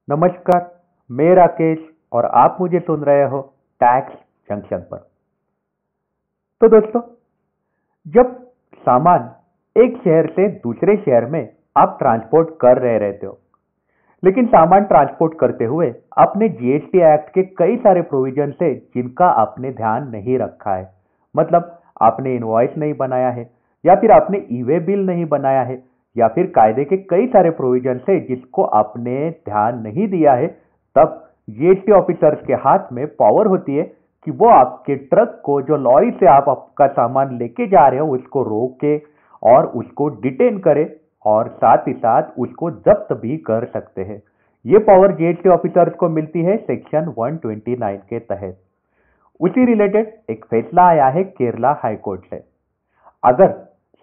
नमस्कार, मैं राकेश और आप मुझे सुन रहे हो टैक्स जंक्शन पर। तो दोस्तों, जब सामान एक शहर से दूसरे शहर में आप ट्रांसपोर्ट कर रहे रहते हो, लेकिन सामान ट्रांसपोर्ट करते हुए आपने जीएसटी एक्ट के कई सारे प्रोविजन से जिनका आपने ध्यान नहीं रखा है, मतलब आपने इनवॉइस नहीं बनाया है, या फिर आपने ई वे बिल नहीं बनाया है, या फिर कायदे के कई सारे प्रोविजन से जिसको आपने ध्यान नहीं दिया है, तब जीएसटी ऑफिसर्स के हाथ में पावर होती है कि वो आपके ट्रक को, जो लॉरी से आप आपका सामान लेके जा रहे हो, उसको रोके और उसको डिटेन करे और साथ ही साथ उसको जब्त भी कर सकते हैं। ये पावर जीएसटी ऑफिसर्स को मिलती है सेक्शन 129 के तहत। उसी रिलेटेड एक फैसला आया है केरला हाईकोर्ट से। अगर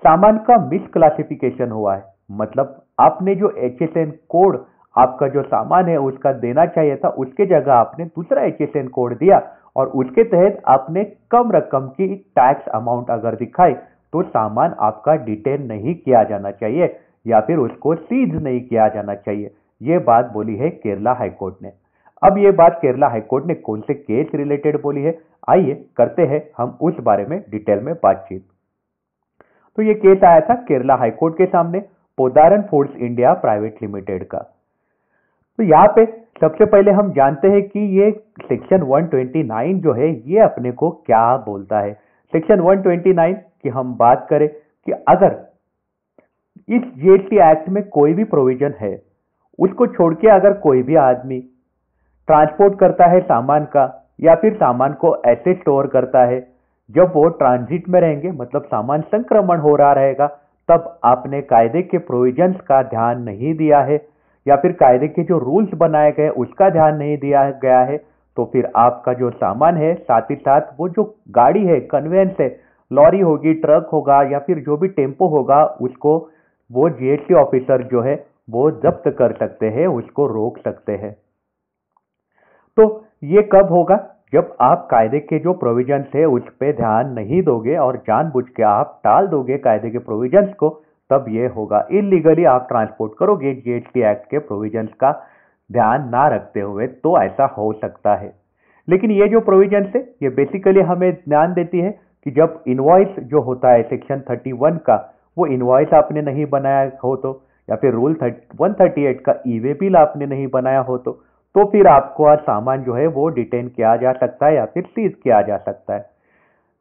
सामान का मिसक्लासिफिकेशन हुआ है, मतलब आपने जो एचएसएन कोड आपका जो सामान है उसका देना चाहिए था, उसके जगह आपने दूसरा एचएसएन कोड दिया और उसके तहत आपने कम रकम की टैक्स अमाउंट अगर दिखाई, तो सामान आपका डिटेन नहीं किया जाना चाहिए या फिर उसको सीज नहीं किया जाना चाहिए। यह बात बोली है केरला हाईकोर्ट ने। अब यह बात केरला हाईकोर्ट ने कौन से केस रिलेटेड बोली है, आइए करते हैं हम उस बारे में डिटेल में बातचीत। तो ये केस आया था केरला हाईकोर्ट के सामने पोदारन फूड्स इंडिया प्राइवेट लिमिटेड का। तो यहाँ पे सबसे पहले हम जानते हैं कि ये सेक्शन 129 जो है ये अपने को क्या बोलता है। सेक्शन 129 की हम बात करें कि अगर इस जीएसटी एक्ट में कोई भी प्रोविजन है, उसको छोड़ के अगर कोई भी आदमी ट्रांसपोर्ट करता है सामान का, या फिर सामान को ऐसे स्टोर करता है जब वो ट्रांजिट में रहेंगे, मतलब सामान संक्रमण हो रहा रहेगा, तब आपने कायदे के प्रोविजंस का ध्यान नहीं दिया है या फिर कायदे के जो रूल्स बनाए गए उसका ध्यान नहीं दिया गया है, तो फिर आपका जो सामान है, साथ ही साथ वो जो गाड़ी है, कन्वेंस है, लॉरी होगी, ट्रक होगा या फिर जो भी टेम्पो होगा, उसको वो जीएसटी ऑफिसर जो है वो जब्त कर सकते हैं, उसको रोक सकते हैं। तो ये कब होगा? जब आप कायदे के जो प्रोविजंस है उस पे ध्यान नहीं दोगे और जानबूझ के आप टाल दोगे कायदे के प्रोविजंस को, तब ये होगा। इलीगली आप ट्रांसपोर्ट करोगे जीएसटी एक्ट के प्रोविजंस का ध्यान ना रखते हुए, तो ऐसा हो सकता है। लेकिन ये जो प्रोविजंस है ये बेसिकली हमें ध्यान देती है कि जब इनवॉइस जो होता है सेक्शन 31 का, वो इनवॉइस आपने नहीं बनाया हो तो, या फिर रूल 138 का ई वे बिल आपने नहीं बनाया हो तो फिर आपको आज सामान जो है वो डिटेन किया जा सकता है या फिर सीज किया जा सकता है।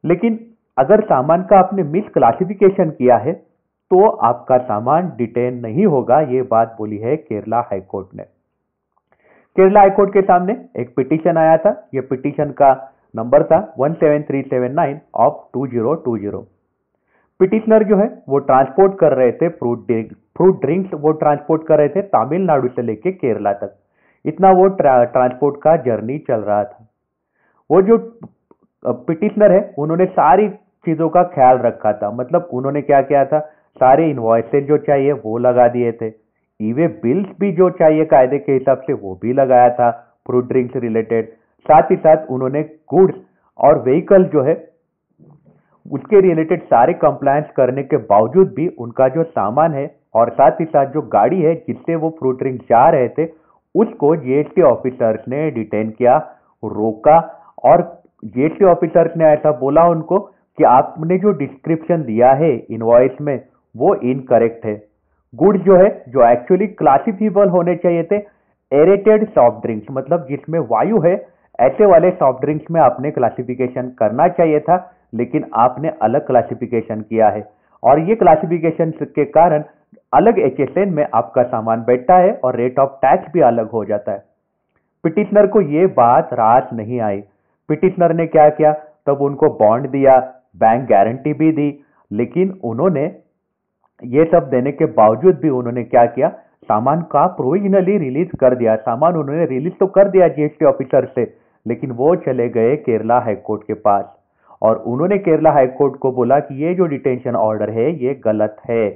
लेकिन अगर सामान का आपने मिस क्लासिफिकेशन किया है तो आपका सामान डिटेन नहीं होगा। ये बात बोली है केरला हाईकोर्ट ने। केरला हाईकोर्ट के सामने एक पिटीशन आया था। यह पिटीशन का नंबर था 17379 ऑफ 2020। पिटिशनर जो है वो ट्रांसपोर्ट कर रहे थे फ्रूट ड्रिंक्स, वो ट्रांसपोर्ट कर रहे थे तमिलनाडु से लेके केरला तक। इतना वो ट्रांसपोर्ट का जर्नी चल रहा था। वो जो पिटिशनर है उन्होंने सारी चीजों का ख्याल रखा था, मतलब उन्होंने क्या किया था, सारे इनवॉइसेज जो चाहिए वो लगा दिए थे, ई वे बिल्स भी जो चाहिए कायदे के हिसाब से वो भी लगाया था फ्रूट ड्रिंक्स रिलेटेड। साथ ही साथ उन्होंने गुड्स और व्हीकल जो है उसके रिलेटेड सारे कंप्लायंस करने के बावजूद भी उनका जो सामान है और साथ ही साथ जो गाड़ी है जिससे वो फ्रूट ड्रिंक जा रहे थे, उसको जीएसटी ऑफिसर्स ने डिटेन किया, रोका। और जीएसटी ऑफिसर्स ने ऐसा बोला उनको कि आपने जो डिस्क्रिप्शन दिया है इनवॉइस में वो इनकरेक्ट है। गुड्स जो है जो एक्चुअली क्लासिफिएबल होने चाहिए थे एरेटेड सॉफ्ट ड्रिंक्स, मतलब जिसमें वायु है, ऐसे वाले सॉफ्ट ड्रिंक्स में आपने क्लासिफिकेशन करना चाहिए था, लेकिन आपने अलग क्लासिफिकेशन किया है और ये क्लासिफिकेशन के कारण अलग एचएसएन में आपका सामान बैठता है और रेट ऑफ टैक्स भी अलग हो जाता है। पिटिशनर को ये बात रास नहीं आई। पिटिशनर ने क्या किया, तब उनको बॉन्ड दिया, बैंक गारंटी भी दी, लेकिन उन्होंने ये सब देने के बावजूद भी उन्होंने क्या किया, सामान का प्रोविजनली रिलीज कर दिया। सामान उन्होंने रिलीज तो कर दिया जीएसटी ऑफिसर से, लेकिन वो चले गए केरला हाईकोर्ट के पास और उन्होंने केरला हाईकोर्ट को बोला कि ये जो डिटेंशन ऑर्डर है ये गलत है,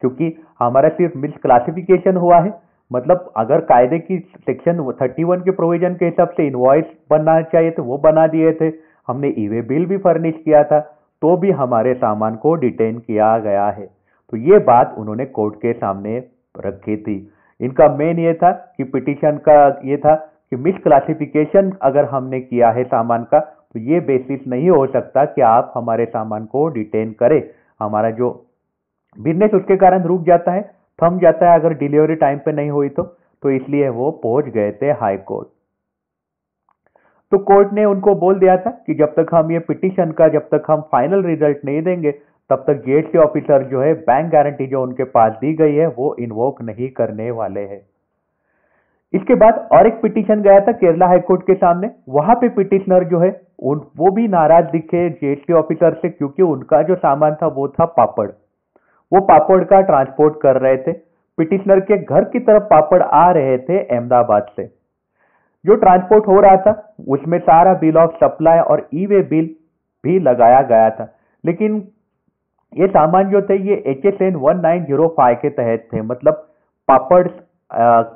क्योंकि हमारा सिर्फ मिस क्लासिफिकेशन हुआ है। मतलब अगर कायदे की सेक्शन 31 के प्रोविजन के हिसाब से इनवॉइस बनना चाहिए तो वो बना दिए थे, हमने ई वे बिल भी फर्निश किया था, तो भी हमारे सामान को डिटेन किया गया है। तो ये बात उन्होंने कोर्ट के सामने रखी थी। इनका मेन ये था कि पिटीशन का ये था कि मिसक्लासिफिकेशन अगर हमने किया है सामान का तो ये बेसिस नहीं हो सकता कि आप हमारे सामान को डिटेन करें। हमारा जो बिजनेस उसके कारण रुक जाता है, थम जाता है अगर डिलीवरी टाइम पे नहीं हुई तो इसलिए वो पहुंच गए थे हाई कोर्ट। तो कोर्ट ने उनको बोल दिया था कि जब तक हम ये पिटीशन का जब तक हम फाइनल रिजल्ट नहीं देंगे तब तक जीएसटी ऑफिसर जो है बैंक गारंटी जो उनके पास दी गई है वो इन्वोक नहीं करने वाले हैं। इसके बाद और एक पिटीशन गया था केरला हाईकोर्ट के सामने। वहां पे पिटिशनर जो है वो भी नाराज दिखे जीएसटी ऑफिसर से, क्योंकि उनका जो सामान था वो था पापड़। वो पापड़ का ट्रांसपोर्ट कर रहे थे, पिटिशनर के घर की तरफ पापड़ आ रहे थे अहमदाबाद से। जो ट्रांसपोर्ट हो रहा था उसमें सारा बिल ऑफ सप्लाई और ई वे बिल भी लगाया गया था, लेकिन ये सामान जो थे ये HSN 1905 के तहत थे। मतलब पापड़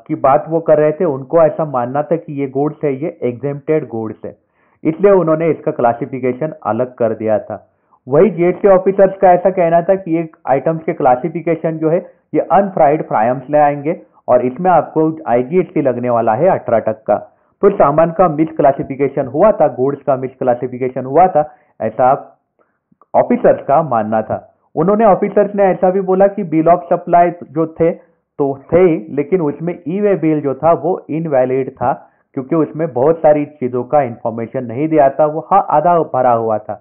की बात वो कर रहे थे, उनको ऐसा मानना था कि ये गुड्स है, ये एग्जेम्प्टेड गुड्स है, इसलिए उन्होंने इसका क्लासिफिकेशन अलग कर दिया था। वही जीएसटी ऑफिसर्स का ऐसा कहना था कि ये आइटम्स के क्लासिफिकेशन जो है ये अनफ्राइड फ्रायम्स ले आएंगे और इसमें आपको IGST लगने वाला है 18%। तो सामान का मिस क्लासिफिकेशन हुआ था, गुड्स का मिस क्लासिफिकेशन हुआ था, ऐसा ऑफिसर्स का मानना था। उन्होंने ऑफिसर्स ने ऐसा भी बोला कि बिल ऑफ सप्लाई जो थे तो थे, लेकिन उसमें ई वे बिल जो था वो इनवैलिड था, क्योंकि उसमें बहुत सारी चीजों का इंफॉर्मेशन नहीं दिया था, वो आधा भरा हुआ था।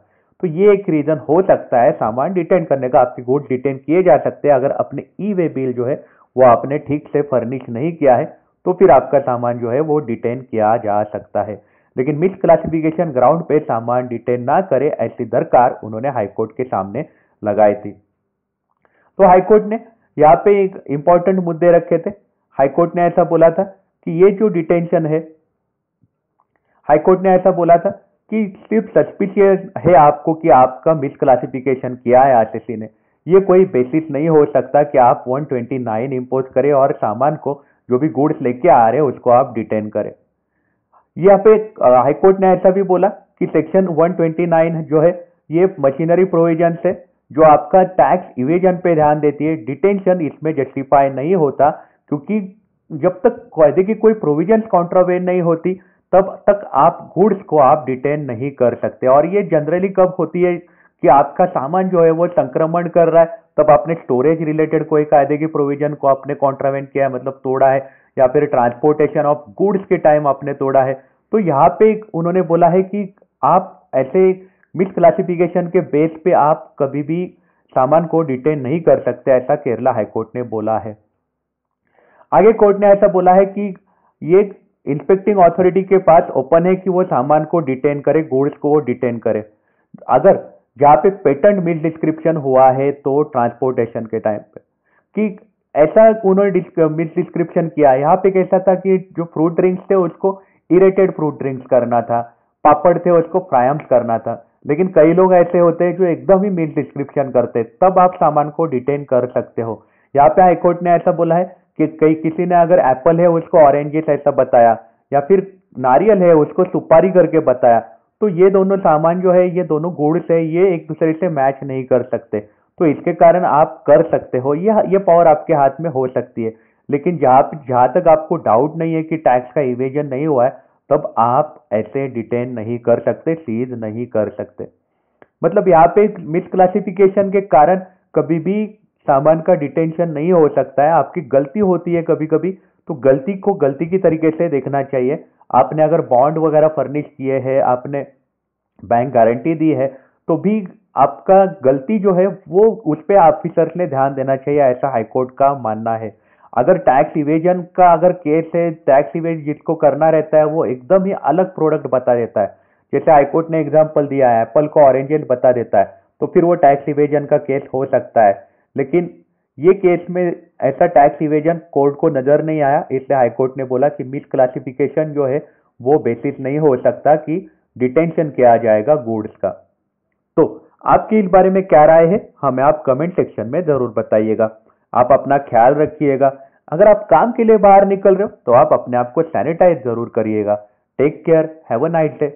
तो ये एक रीजन हो सकता है सामान डिटेन करने का। आपके गुड्स डिटेन किए जा सकते हैं अगर अपने ई वे बिल जो है वो आपने ठीक से फर्निश नहीं किया है, तो फिर आपका सामान जो है वो डिटेन किया जा सकता है। लेकिन मिस क्लासिफिकेशन ग्राउंड पे सामान डिटेन ना करे ऐसी दरकार उन्होंने हाईकोर्ट के सामने लगाई थी। तो हाईकोर्ट ने यहाँ पे एक इंपॉर्टेंट मुद्दे रखे थे। हाईकोर्ट ने ऐसा बोला था कि ये जो डिटेंशन है, हाईकोर्ट ने ऐसा बोला था कि सिर्फ सस्पिशियस है आपको कि आपका मिस क्लासिफिकेशन किया है आरटीसी ने, ये कोई बेसिस नहीं हो सकता कि आप 129 इंपोज करें और सामान को जो भी गुड्स लेके आ रहे हैं उसको आप डिटेन करें। यहाँ पे हाईकोर्ट ने ऐसा भी बोला कि सेक्शन 129 जो है ये मशीनरी प्रोविजन है जो आपका टैक्स इवेजन पे ध्यान देती है। डिटेंशन इसमें जस्टिफाई नहीं होता, क्योंकि जब तक कायदे की कोई प्रोविजन कॉन्ट्रावेन नहीं होती तब तक आप गुड्स को आप डिटेन नहीं कर सकते। और ये जनरली कब होती है कि आपका सामान जो है वो संक्रमण कर रहा है, तब आपने स्टोरेज रिलेटेड कोई कायदे की प्रोविजन को आपने कॉन्ट्रावेन किया है, मतलब तोड़ा है, या फिर ट्रांसपोर्टेशन ऑफ गुड्स के टाइम आपने तोड़ा है। तो यहाँ पे उन्होंने बोला है कि आप ऐसे मिस क्लासिफिकेशन के बेस पे आप कभी भी सामान को डिटेन नहीं कर सकते, ऐसा केरला हाईकोर्ट ने बोला है। आगे कोर्ट ने ऐसा बोला है कि ये इंस्पेक्टिंग अथॉरिटी के पास ओपन है कि वो सामान को डिटेन करे, गुड्स को वो डिटेन करे। अगर जहाँ पे पेटेंट मिस डिस्क्रिप्शन हुआ है तो ट्रांसपोर्टेशन के टाइम पे कि ऐसा उन्होंने मिस डिस्क्रिप्शन किया। यहाँ पे कैसा था कि जो फ्रूट ड्रिंक्स थे उसको इरेटेड फ्रूट ड्रिंक्स करना था, पापड़ थे उसको फ्रायम्स करना था, लेकिन कई लोग ऐसे होते हैं जो एकदम ही मिस डिस्क्रिप्शन करते, तब आप सामान को डिटेन कर सकते हो। यहाँ पे हाईकोर्ट ने ऐसा बोला है कि किसी ने अगर एप्पल है उसको ऑरेंजेस ऐसा बताया, या फिर नारियल है उसको सुपारी करके बताया, तो ये दोनों सामान जो है ये दोनों गुड्स है, ये एक दूसरे से मैच नहीं कर सकते। तो इसके कारण आप कर सकते हो, ये पावर आपके हाथ में हो सकती है। लेकिन जहां तक आपको डाउट नहीं है कि टैक्स का इवेजन नहीं हुआ है, तब आप ऐसे डिटेन नहीं कर सकते, सीज नहीं कर सकते। मतलब यहाँ पे मिस क्लासिफिकेशन के कारण कभी भी सामान का डिटेंशन नहीं हो सकता है। आपकी गलती होती है कभी कभी, तो गलती को गलती की तरीके से देखना चाहिए। आपने अगर बॉन्ड वगैरह फर्निश किए हैं, आपने बैंक गारंटी दी है, तो भी आपका गलती जो है वो उस पे ऑफिसर्स ने ध्यान देना चाहिए, ऐसा हाईकोर्ट का मानना है। अगर टैक्स इवेजन का अगर केस है, टैक्स इवेज जिसको करना रहता है वो एकदम ही अलग प्रोडक्ट बता देता है, जैसे हाईकोर्ट ने एग्जांपल दिया है एप्पल को ऑरेंजेस बता देता है, तो फिर वो टैक्स इवेजन का केस हो सकता है। लेकिन ये केस में ऐसा टैक्स इवेजन कोर्ट को नजर नहीं आया, इसलिए हाईकोर्ट ने बोला कि मिस क्लासिफिकेशन जो है वो बेसिस नहीं हो सकता कि डिटेंशन किया जाएगा गुड्स का। तो आपकी इस बारे में क्या राय है, हमें आप कमेंट सेक्शन में जरूर बताइएगा। आप अपना ख्याल रखिएगा। अगर आप काम के लिए बाहर निकल रहे हो तो आप अपने आप को सैनिटाइज जरूर करिएगा। Take care, have a nice day.